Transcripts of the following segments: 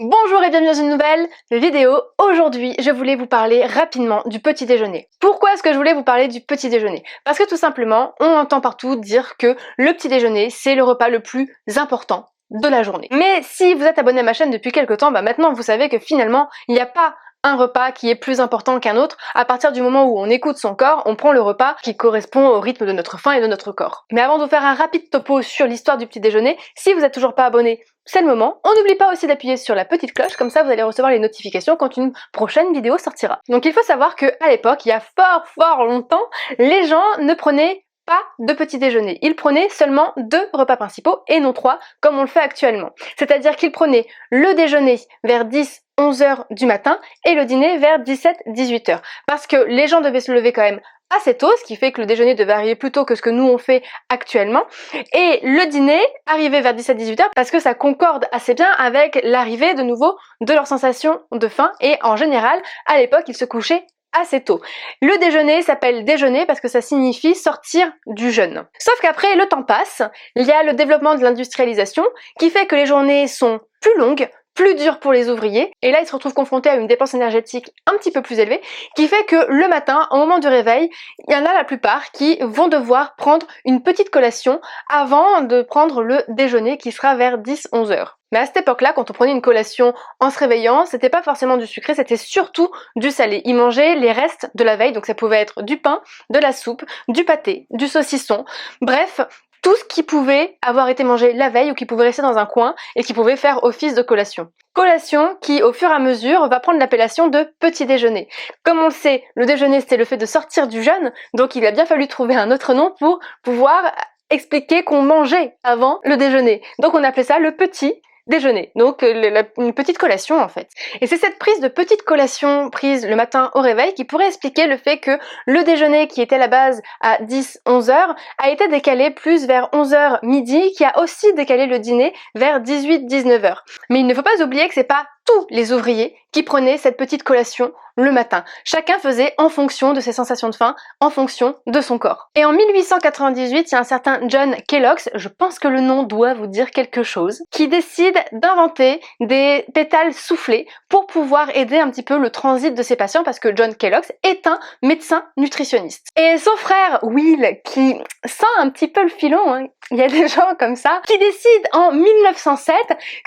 Bonjour et bienvenue dans une nouvelle vidéo. Aujourd'hui, je voulais vous parler rapidement du petit déjeuner. Pourquoi est-ce que je voulais vous parler du petit déjeuner? Parce que tout simplement, on entend partout dire que le petit déjeuner, c'est le repas le plus important de la journée. Mais si vous êtes abonné à ma chaîne depuis quelques temps, maintenant vous savez que finalement, il n'y a pas un repas qui est plus important qu'un autre. À partir du moment où on écoute son corps, on prend le repas qui correspond au rythme de notre faim et de notre corps. Mais avant de vous faire un rapide topo sur l'histoire du petit déjeuner, si vous n'êtes toujours pas abonné, c'est le moment. On n'oublie pas aussi d'appuyer sur la petite cloche, comme ça vous allez recevoir les notifications quand une prochaine vidéo sortira. Donc il faut savoir qu'à l'époque, il y a fort longtemps, les gens ne prenaient pas de petit déjeuner. Ils prenaient seulement 2 repas principaux et non 3 comme on le fait actuellement. C'est-à-dire qu'ils prenaient le déjeuner vers 10-11 heures du matin et le dîner vers 17-18 heures. Parce que les gens devaient se lever quand même assez tôt, ce qui fait que le déjeuner devait arriver plus tôt que ce que nous on fait actuellement. Et le dîner arrivait vers 17-18 heures parce que ça concorde assez bien avec l'arrivée de nouveau de leur sensation de faim. Et en général, à l'époque, ils se couchaient assez tôt. Le déjeuner s'appelle déjeuner parce que ça signifie sortir du jeûne. Sauf qu'après, le temps passe, il y a le développement de l'industrialisation qui fait que les journées sont plus longues, plus dur pour les ouvriers, et là ils se retrouvent confrontés à une dépense énergétique un petit peu plus élevée, qui fait que le matin, au moment du réveil, il y en a la plupart qui vont devoir prendre une petite collation avant de prendre le déjeuner qui sera vers 10-11 heures. Mais à cette époque-là, quand on prenait une collation en se réveillant, c'était pas forcément du sucré, c'était surtout du salé. Ils mangeaient les restes de la veille, donc ça pouvait être du pain, de la soupe, du pâté, du saucisson, bref, tout ce qui pouvait avoir été mangé la veille ou qui pouvait rester dans un coin et qui pouvait faire office de collation. Collation qui, au fur et à mesure, va prendre l'appellation de petit déjeuner. Comme on le sait, le déjeuner c'était le fait de sortir du jeûne, donc il a bien fallu trouver un autre nom pour pouvoir expliquer qu'on mangeait avant le déjeuner. Donc on appelait ça le petit déjeuner, donc une petite collation en fait. Et c'est cette prise de petite collation prise le matin au réveil qui pourrait expliquer le fait que le déjeuner qui était à la base à 10-11 heures a été décalé plus vers 11 heures midi, qui a aussi décalé le dîner vers 18-19 heures. Mais il ne faut pas oublier que c'est pas tous les ouvriers qui prenaient cette petite collation le matin. Chacun faisait en fonction de ses sensations de faim, en fonction de son corps. Et en 1898, il y a un certain John Kellogg's, je pense que le nom doit vous dire quelque chose, qui décide d'inventer des pétales soufflés pour pouvoir aider un petit peu le transit de ses patients, parce que John Kellogg's est un médecin nutritionniste. Et son frère Will, qui sent un petit peu le filon, il y a des gens comme ça, qui décident en 1907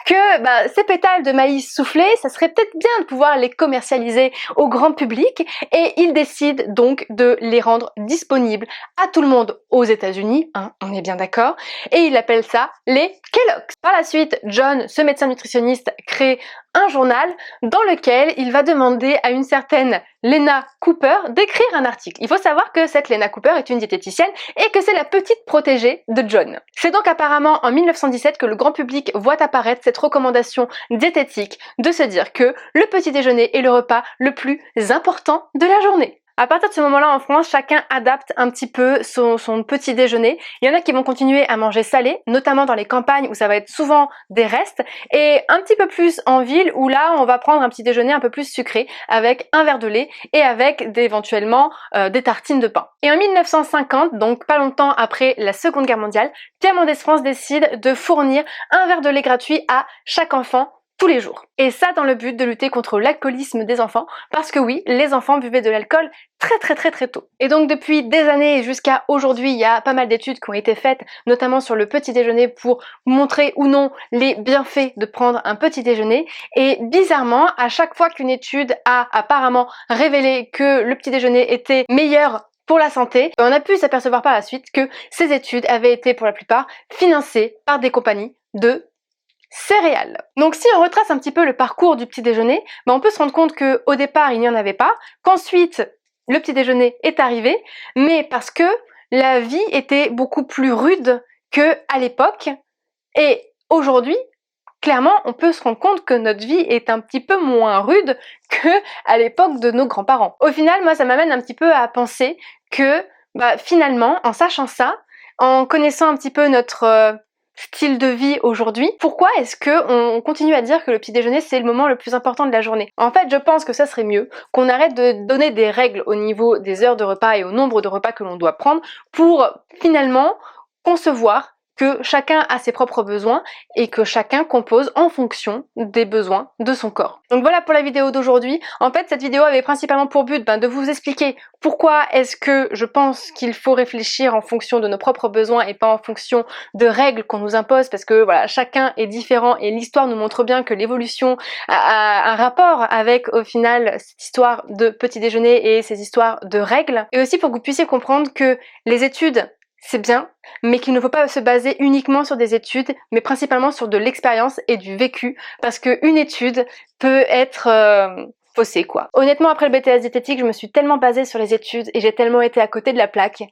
que ces pétales de maïs soufflés, ça serait peut-être bien de pouvoir les commercialiser au grand public, et il décide donc de les rendre disponibles à tout le monde aux États-Unis, on est bien d'accord, et il appelle ça les Kellogg's. Par la suite, John, ce médecin nutritionniste, crée un journal dans lequel il va demander à une certaine Lena Cooper d'écrire un article. Il faut savoir que cette Lena Cooper est une diététicienne et que c'est la petite protégée de John. C'est donc apparemment en 1917 que le grand public voit apparaître cette recommandation diététique de se dire que le petit déjeuner est le repas le plus important de la journée. À partir de ce moment-là, en France, chacun adapte un petit peu son petit déjeuner. Il y en a qui vont continuer à manger salé, notamment dans les campagnes où ça va être souvent des restes, et un petit peu plus en ville où là, on va prendre un petit déjeuner un peu plus sucré avec un verre de lait et avec éventuellement des tartines de pain. Et en 1950, donc pas longtemps après la Seconde Guerre mondiale, Pierre Mendès France décide de fournir un verre de lait gratuit à chaque enfant tous les jours. Et ça dans le but de lutter contre l'alcoolisme des enfants, parce que oui, les enfants buvaient de l'alcool très tôt. Et donc depuis des années jusqu'à aujourd'hui, il y a pas mal d'études qui ont été faites, notamment sur le petit déjeuner, pour montrer ou non les bienfaits de prendre un petit déjeuner. Et bizarrement, à chaque fois qu'une étude a apparemment révélé que le petit déjeuner était meilleur pour la santé, on a pu s'apercevoir par la suite que ces études avaient été pour la plupart financées par des compagnies de céréales. Donc si on retrace un petit peu le parcours du petit déjeuner, on peut se rendre compte qu'au départ il n'y en avait pas, qu'ensuite le petit déjeuner est arrivé, mais parce que la vie était beaucoup plus rude qu'à l'époque, et aujourd'hui, clairement, on peut se rendre compte que notre vie est un petit peu moins rude qu'à l'époque de nos grands-parents. Au final, moi ça m'amène un petit peu à penser que finalement, en sachant ça, en connaissant un petit peu notre style de vie aujourd'hui, pourquoi est-ce que on continue à dire que le petit déjeuner c'est le moment le plus important de la journée? En fait, je pense que ça serait mieux qu'on arrête de donner des règles au niveau des heures de repas et au nombre de repas que l'on doit prendre pour finalement concevoir que chacun a ses propres besoins et que chacun compose en fonction des besoins de son corps. Donc voilà pour la vidéo d'aujourd'hui. En fait, cette vidéo avait principalement pour but de vous expliquer pourquoi est-ce que je pense qu'il faut réfléchir en fonction de nos propres besoins et pas en fonction de règles qu'on nous impose, parce que voilà, chacun est différent et l'histoire nous montre bien que l'évolution a un rapport avec au final cette histoire de petit déjeuner et ces histoires de règles. Et aussi pour que vous puissiez comprendre que les études, c'est bien, mais qu'il ne faut pas se baser uniquement sur des études, mais principalement sur de l'expérience et du vécu, parce qu'une étude peut être faussée, quoi. Honnêtement, après le BTS diététique, je me suis tellement basée sur les études et j'ai tellement été à côté de la plaque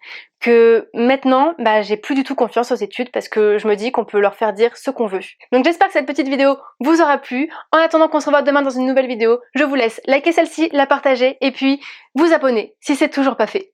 que maintenant, j'ai plus du tout confiance aux études parce que je me dis qu'on peut leur faire dire ce qu'on veut. Donc j'espère que cette petite vidéo vous aura plu. En attendant qu'on se revoie demain dans une nouvelle vidéo, je vous laisse liker celle-ci, la partager et puis vous abonner si c'est toujours pas fait.